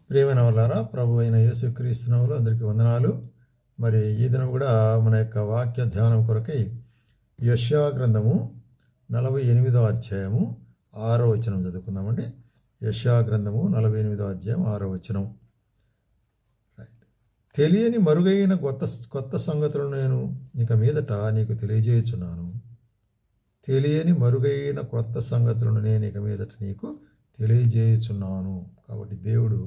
ప్రియమైన వాళ్ళారా, ప్రభు అయిన యేసుక్రీస్తు నామములో అందరికీ వందనాలు. మరి ఈ దినం కూడా మన యొక్క వాక్య ధ్యానం కొరకై యెషయా గ్రంథము 48వ అధ్యాయము 6వ వచనం చదువుకుందామండి. యెషయా గ్రంథము 48వ అధ్యాయం 6వ వచనం. తెలియని మరుగైన కొత్త సంగతులను నేను ఇక మీదట నీకు తెలియజేయుచున్నాను. తెలియని మరుగైన కొత్త సంగతులను నేను ఇక మీదట నీకు తెలియజేయుచున్నాను. కాబట్టి దేవుడు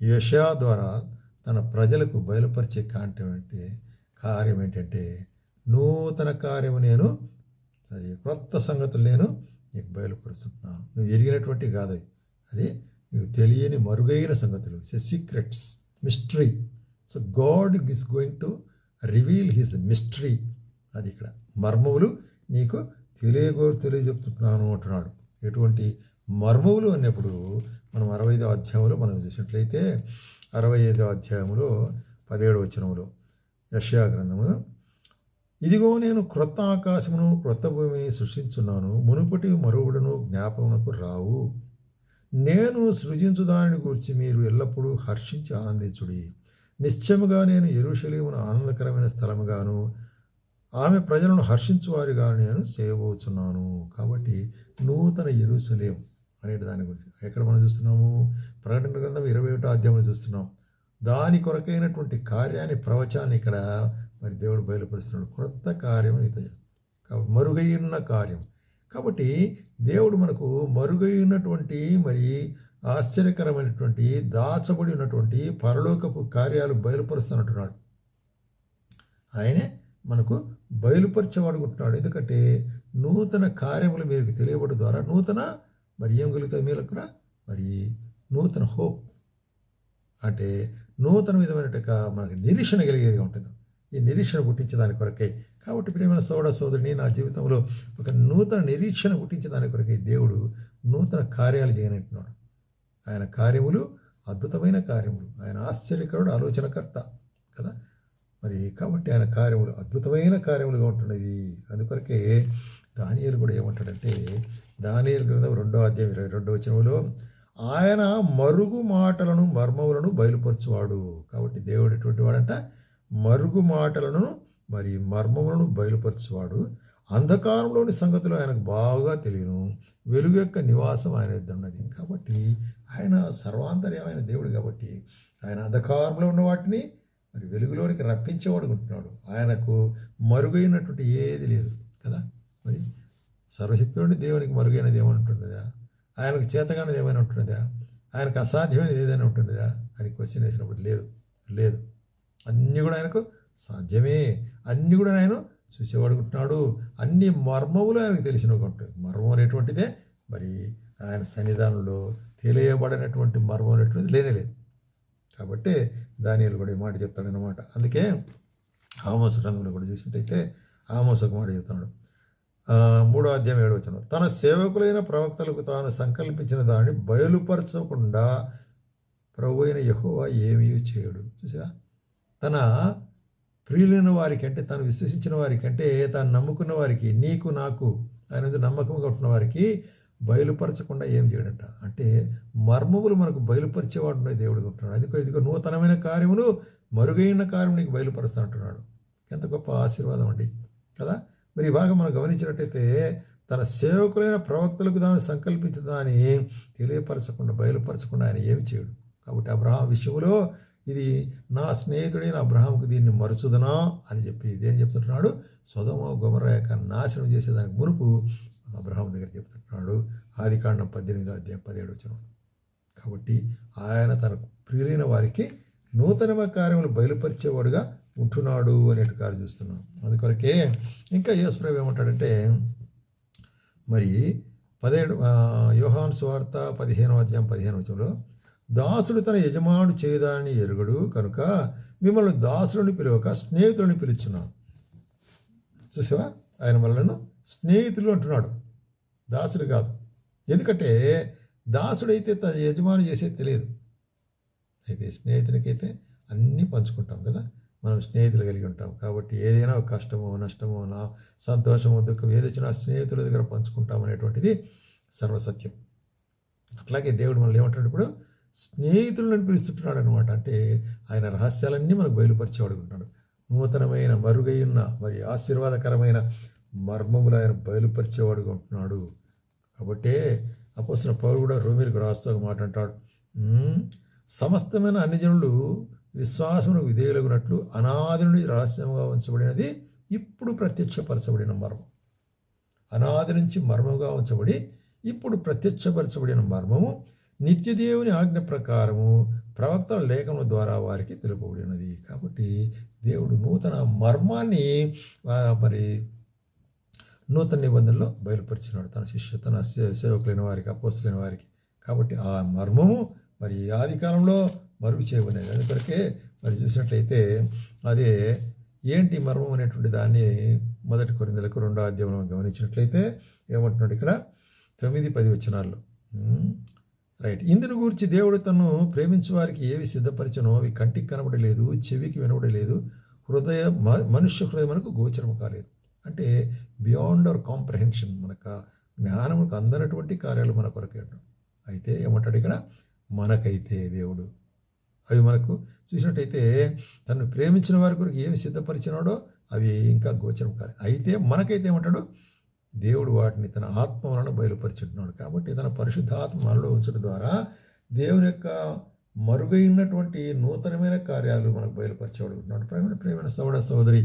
యెషయా ద్వారా తన ప్రజలకు బయలుపరిచే కార్యం ఏంటంటే నూతన కార్యము నేను క్రొత్త సంగతులు నేను నీకు బయలుపరుస్తున్నాను. నువ్వు ఎరిగినటువంటి కాదు అది నీకు తెలియని మరుగైన సంగతులు, secrets, mystery. So God is going to reveal his mystery. అది ఇక్కడ మర్మములు నీకు తెలియజెప్తున్నాను అంటున్నాడు. ఎటువంటి మర్మములు అన్నప్పుడు మనం 65వ అధ్యాయంలో మనం చూసినట్లయితే 65వ అధ్యాయంలో 17వ వచనంలో యెషయా గ్రంథము, ఇదిగో నేను క్రొత్త ఆకాశమును క్రొత్త భూమిని సృష్టించున్నాను, మునుపటి మరువుడును జ్ఞాపకమునకు రావు. నేను సృజించు దానిని గురించి మీరు ఎల్లప్పుడూ హర్షించి ఆనందించుడి. నిశ్చయముగా నేను యెరూషలేమును ఆనందకరమైన స్థలముగాను ఆమె ప్రజలను హర్షించువారిగా నేను చేయబోతున్నాను. కాబట్టి నూతన యెరూషలేం అనే దాని గురించి ఎక్కడ మనం చూస్తున్నాము? ప్రకటన గ్రంథం 21వ అధ్యాయంలో చూస్తున్నాం. దాని కొరకైనటువంటి కార్యాన్ని, ప్రవచనాన్ని ఇక్కడ మరి దేవుడు బయలుపరుస్తున్నాడు. క్రొత్త కార్యం కాబట్టి మరుగైన కార్యం. కాబట్టి దేవుడు మనకు మరుగైనటువంటి మరి ఆశ్చర్యకరమైనటువంటి దాచబడి ఉన్నటువంటి పరలోకపు కార్యాలు బయలుపరుస్తున్నట్టున్నాడు. ఆయనే మనకు బయలుపరిచేవాడుకుంటున్నాడు. ఎందుకంటే నూతన కార్యములు మీకు తెలియబడి ద్వారా నూతన మరి ఏం కలుగుతాయి మీకు మరి నూతన హోప్, అంటే నూతన విధమైన మనకి నిరీక్షణ కలిగేదిగా ఉంటుంది. ఈ నిరీక్షణ పుట్టించే దాని కొరకై. కాబట్టి ప్రియమైన సోదరుని, నా జీవితంలో ఒక నూతన నిరీక్షణ పుట్టించే దాని కొరకై దేవుడు నూతన కార్యాలు చేయనంటున్నాడు. ఆయన కార్యములు అద్భుతమైన కార్యములు. ఆయన ఆశ్చర్యకరుడు, ఆలోచనకర్త కదా. మరి కాబట్టి ఆయన కార్యములు అద్భుతమైన కార్యములుగా ఉంటున్నవి. అందుకొరకే దానియేలు కూడా ఏమంటాడంటే, దానియేలు గ్రంథం 2వ అధ్యాయం 22వ వచనంలో ఆయన మరుగు మాటలను మర్మములను బయలుపరచువాడు. కాబట్టి దేవుడు ఎటువంటి వాడంట? మరుగు మాటలను మరి మర్మములను బయలుపరచువాడు. అంధకారంలోని సంగతులు ఆయనకు బాగా తెలియను, వెలుగు యొక్క నివాసం ఆయన వద్ద ఉన్నది. కాబట్టి ఆయన సర్వాంతర్యమైన దేవుడు. కాబట్టి ఆయన అంధకారంలో ఉన్న వాటిని మరి వెలుగులోనికి రప్పించేవాడుకుంటున్నాడు. ఆయనకు మరుగైనటువంటి ఏది లేదు కదా. మరి సర్వశక్తుడు దేవునికి మరుగైనది ఏమైనా ఉంటుందా? ఆయనకు చేతగానేది ఏమైనా ఉంటుందా? ఆయనకు అసాధ్యమైనది ఏదైనా ఉంటుందా అని క్వశ్చన్ వేసినప్పుడు లేదు. అన్నీ కూడా ఆయనకు సాధ్యమే. అన్నీ కూడా ఆయన చూసేవాడుకుంటున్నాడు. అన్ని మర్మములు ఆయనకు తెలిసినవి ఉంటాయి. మర్మం అనేటువంటిదే మరి ఆయన సన్నిధానంలో తెలియబడినటువంటి మర్మం అనేటువంటిది లేనేలేదు. కాబట్టి దానియేలు కూడా ఈ మాట చెప్తాడనమాట. అందుకే ఆమోసు గ్రంథంలో కూడా చూసినట్టయితే ఆమోసు ఒక మాట చెప్తున్నాడు. 3వ అధ్యాయం 7వ వచనం, తన సేవకులైన ప్రవక్తలకు తాను సంకల్పించిన దాన్ని బయలుపరచకుండా ప్రభు అయిన యెహోవా ఏమీ చేయడు. చూసా, తన ప్రియులైన వారికి, అంటే తను విశ్వసించిన వారికి, అంటే తాను నమ్ముకున్న వారికి, నీకు నాకు ఆయన నమ్మకంగా ఉంటున్న వారికి బయలుపరచకుండా ఏం చేయడంట. అంటే మర్మములు మనకు బయలుపరిచేవాడు దేవుడిగా ఉంటున్నాడు. అందుకో ఇదిగో నూతనమైన కార్యములు, మరుగైన కార్యం నీకు బయలుపరుస్తా అంటున్నాడు. ఎంత గొప్ప ఆశీర్వాదం అండి కదా. మరి ఈ భాగం మనం గమనించినట్టయితే తన సేవకులైన ప్రవక్తలకు దాన్ని సంకల్పించిన దాన్ని తెలియపరచకుండా, బయలుపరచకుండా ఆయన ఏమి చేయడు. కాబట్టి అబ్రహాం విషయంలో ఇది నా స్నేహితుడైన అబ్రహాంకు దీన్ని మరుచుదనా అని చెప్పి ఇదేం చెప్తుంటున్నాడు? సొదొమ గొమొర్రా యొక్క నాశనం చేసేదానికి మునుపు అబ్రహాం దగ్గర చెప్తుంటున్నాడు. ఆదికాండం 18వ అధ్యాయం 17వ వచనం. కాబట్టి ఆయన తన ప్రియులైన వారికి నూతన కార్యములు బయలుపరిచేవాడుగా ఉంటున్నాడు అనేటు కారు చూస్తున్నాం. అందుకొరకే ఇంకా యేసు ప్రభువు ఏమంటాడంటే, మరి 17 యోహాను సువార్త 15వ అధ్యాయం 15వ వచనంలో, దాసుడు తన యజమానుడు చేయదాన్ని ఎరుగడు కనుక మిమ్మల్ని దాసులను పిలవక స్నేహితులను పిలుచున్నాను. చూసావా, ఆయన మనలను స్నేహితులు అంటున్నాడు, దాసుడు కాదు. ఎందుకంటే దాసుడైతే తన యజమాను చేసేది తెలియదు. అయితే స్నేహితునికైతే అన్నీ పంచుకుంటాం కదా. మనం స్నేహితులు కలిగి ఉంటాం. కాబట్టి ఏదైనా ఒక కష్టమో, నష్టమో, నా సంతోషమో, దుఃఖం ఏదొచ్చినా స్నేహితుల దగ్గర పంచుకుంటాం అనేటువంటిది సర్వసత్యం. అట్లాగే దేవుడు మనల్ని ఏమంటాడు? ఇప్పుడు స్నేహితులను పిలుస్తుంటున్నాడు అనమాట. అంటే ఆయన రహస్యాలన్నీ మనకు బయలుపరిచేవాడుకుంటున్నాడు. నూతనమైన మరుగైన మరి ఆశీర్వాదకరమైన మర్మములు ఆయన బయలుపరిచేవాడుగా ఉంటున్నాడు. కాబట్టే అపోస్తలుడైన పౌలు కూడా రోమీయులకు రాస్తూ ఒక మాట అంటాడు, సమస్తమైన అన్ని జనులు విశ్వాసమునకు విధేయులగునట్లు అనాది నుండి రహస్యముగా ఉంచబడినది ఇప్పుడు ప్రత్యక్షపరచబడిన మర్మం. అనాది నుంచి మర్మముగా ఉంచబడి ఇప్పుడు ప్రత్యక్షపరచబడిన మర్మము నిత్యదేవుని ఆజ్ఞ ప్రకారము ప్రవక్తల లేఖనం ద్వారా వారికి తెలుపబడినది. కాబట్టి దేవుడు నూతన మర్మాన్ని మరి నూతన నిబంధనలో బయలుపరిచినాడు తన సేవకులైన వారికి, అపోస్తలులైన వారికి. కాబట్టి ఆ మర్మము మరి ఆది కాలంలో మరుగు చేయబడినది. అందుకొరకే మరి చూసినట్లయితే అదే ఏంటి మర్మం అనేటువంటి దాన్ని 1 కొరింథీయులకు 2వ అధ్యాయంలో గమనించినట్లయితే ఏమంటున్నాడు ఇక్కడ 9-10 వచనాల్లో. రైట్. ఇందును గురించి దేవుడు తను ప్రేమించే వారికి ఏవి సిద్ధపరిచనో అవి కంటికి కనబడలేదు, చెవికి వినబడలేదు, మనుష్య హృదయమునకు గోచరము కాలేదు. అంటే బియాండ్ అవర్ కాంప్రహెన్షన్, మనకు జ్ఞానముకు అందనటువంటి కార్యాలు మన కొరకే ఉంటాం. అయితే ఏమంటాడు ఇక్కడ, మనకైతే దేవుడు అవి మనకు చూసినట్టయితే తను ప్రేమించిన వారి కొరకు ఏమి సిద్ధపరిచినాడో అవి ఇంకా గోచరం కాలేదు. అయితే మనకైతే ఏమంటాడు, దేవుడు వాటిని తన ఆత్మ వలన బయలుపరిచుంటున్నాడు. కాబట్టి తన పరిశుద్ధ ఆత్మ మనలో ఉంచడం ద్వారా దేవుని యొక్క మరుగైనటువంటి నూతనమైన కార్యాలు మనకు బయలుపరిచేవాడుకుంటున్నాడు. ప్రేమైన సోదరి,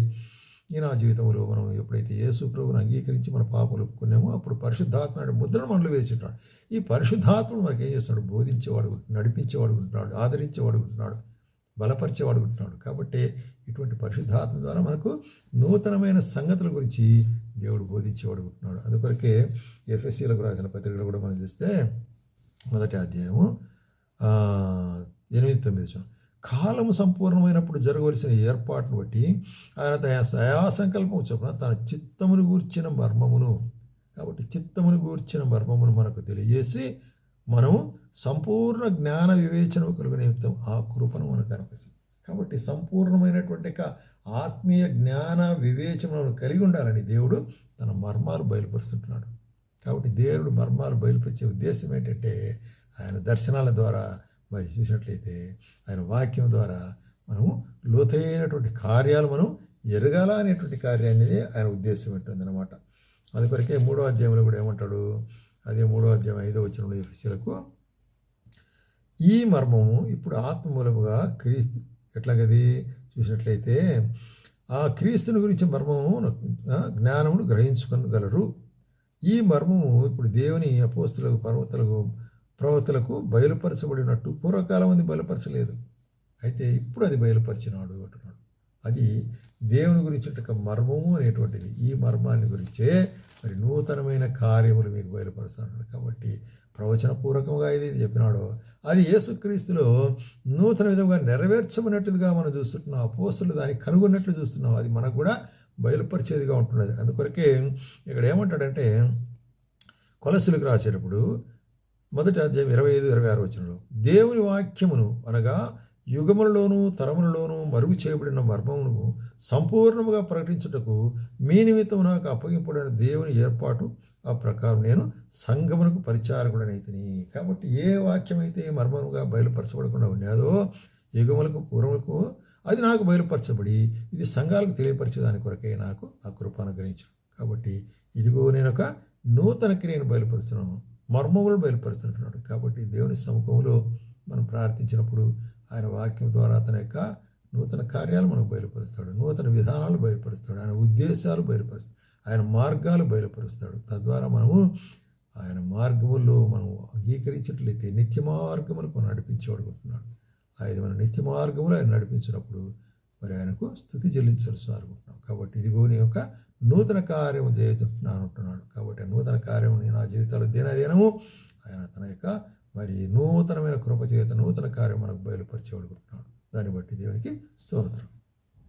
ఈ నా జీవితంలో మనం ఎప్పుడైతే యేసు ప్రభువును అంగీకరించి మన పాపలు ఒప్పుకున్నామో అప్పుడు పరిశుద్ధాత్మ ముద్రను మనలో వేసింటాడు. ఈ పరిశుద్ధాత్మను మనకి ఏం చేస్తున్నాడు, బోధించేవాడు, నడిపించేవాడు ఉంటున్నాడు, ఆదరించేవాడు ఉంటున్నాడు, బలపరిచేవాడు ఉంటున్నాడు. కాబట్టి ఇటువంటి పరిశుద్ధాత్మ ద్వారా మనకు నూతనమైన సంగతుల గురించి దేవుడు బోధించేవాడు ఉంటున్నాడు. అందుకొరకే ఎఫెసీయులకు రాసిన పత్రికలు కూడా మనం చూస్తే 1వ అధ్యాయము 8-9 కాలము సంపూర్ణమైనప్పుడు జరగవలసిన ఏర్పాటును బట్టి ఆయన దయా సంకల్పం చొప్పున తన చిత్తమును గూర్చిన మర్మమును, కాబట్టి చిత్తమును గూర్చిన మర్మమును మనకు తెలియజేసి మనము సంపూర్ణ జ్ఞాన వివేచన కలుగునే ఆ కృపను మనకు కనిపిస్తుంది. కాబట్టి సంపూర్ణమైనటువంటి ఆత్మీయ జ్ఞాన వివేచనను కలిగి ఉండాలని దేవుడు తన మర్మాలు బయలుపరుస్తుంటున్నాడు. కాబట్టి దేవుడు మర్మాలు బయలుపరిచే ఉద్దేశం ఏంటంటే ఆయన దర్శనాల ద్వారా మరి చూసినట్లయితే ఆయన వాక్యం ద్వారా మనము లోతైనటువంటి కార్యాలు మనం ఎరగాల అనేటువంటి కార్యాన్ని ఆయన ఉద్దేశం ఏంటందనమాట. అందుకొరకే 3వ అధ్యాయంలో కూడా ఏమంటాడు, అదే 3వ అధ్యాయం 5వ వచనంలో ఎఫెసీయులకు, ఈ మర్మము ఇప్పుడు ఆత్మ మూలముగా క్రీస్తు ఎట్లాగది చూసినట్లయితే ఆ క్రీస్తుని గురించి మర్మము జ్ఞానమును గ్రహించుకొనగలరు. ఈ మర్మము ఇప్పుడు దేవుని అపోస్తులకు ప్రవక్తలకు బయలుపరచబడినట్టు పూర్వకాలం మంది బయలుపరచలేదు, అయితే ఇప్పుడు అది బయలుపరిచినాడు అంటున్నాడు. అది దేవుని గురించి మర్మము అనేటువంటిది. ఈ మర్మాన్ని గురించే మరి నూతనమైన కార్యములు మీకు బయలుపరుస్తున్నాడు. కాబట్టి ప్రవచనపూర్వకంగా ఇది చెప్పినాడో అది యేసుక్రీస్తులో నూతన విధంగా నెరవేర్చబడినట్టుగా మనం చూస్తున్నాం. అపోస్తలులు దాన్ని కనుగొన్నట్లు చూస్తున్నాం. అది మనకు కూడా బయలుపరిచేదిగా ఉంటున్నది. అందుకొరకే ఇక్కడ ఏమంటాడంటే కొలస్సీలకు రాసేటప్పుడు 1వ అధ్యాయం 25-26 వచనంలో, దేవుని వాక్యమును అనగా యుగములలోనూ తరములలోనూ మరుగు చేయబడిన మర్మమును సంపూర్ణముగా ప్రకటించుటకు మీ నిమిత్తం నాకు అప్పగింపబడిన దేవుని ఏర్పాటు ఆ ప్రకారం నేను సంఘమునకు పరిచారకుడనైతిని. కాబట్టి ఏ వాక్యం అయితే మర్మముగా బయలుపరచబడకుండా ఉన్నదో యుగములకు పూర్వములకు అది నాకు బయలుపరచబడి ఇది సంఘాలకు తెలియపరిచేదాని కొరకే నాకు ఆ కృప అనుగ్రహించాను. కాబట్టి ఇదిగో నేను ఒక నూతన క్రియను బయలుపరుస్తున్నాను, మర్మములు బయలుపరుస్తుంటున్నాడు. కాబట్టి దేవుని సముఖంలో మనం ప్రార్థించినప్పుడు ఆయన వాక్యం ద్వారా తన యొక్క నూతన కార్యాలు మనకు బయలుపరుస్తాడు, నూతన విధానాలు బయలుపరుస్తాడు, ఆయన ఉద్దేశాలు బయలుపరుస్తాడు, ఆయన మార్గాలు బయలుపరుస్తాడు. తద్వారా మనము ఆయన మార్గముల్లో మనం అంగీకరించినట్లయితే నిత్య మార్గములకు నడిపించేవాడుకుంటున్నాడు. ఆయన మన నిత్య మార్గములు ఆయన నడిపించినప్పుడు మరి ఆయనకు స్తుతి చెల్లించాల్సి అనుకుంటున్నాం. కాబట్టి ఇదిగో నీ యొక్క నూతన కార్యం చేయుచుంటున్నాను అంటున్నాడు. కాబట్టి నూతన కార్యం నా జీవితాలు దినదినము ఆయన తన యొక్క మరి నూతనమైన కృప చేత నూతన కార్యం మనకు బయలుపరిచేవాడుకుంటున్నాడు. దాన్ని బట్టి దేవునికి స్తోత్రం.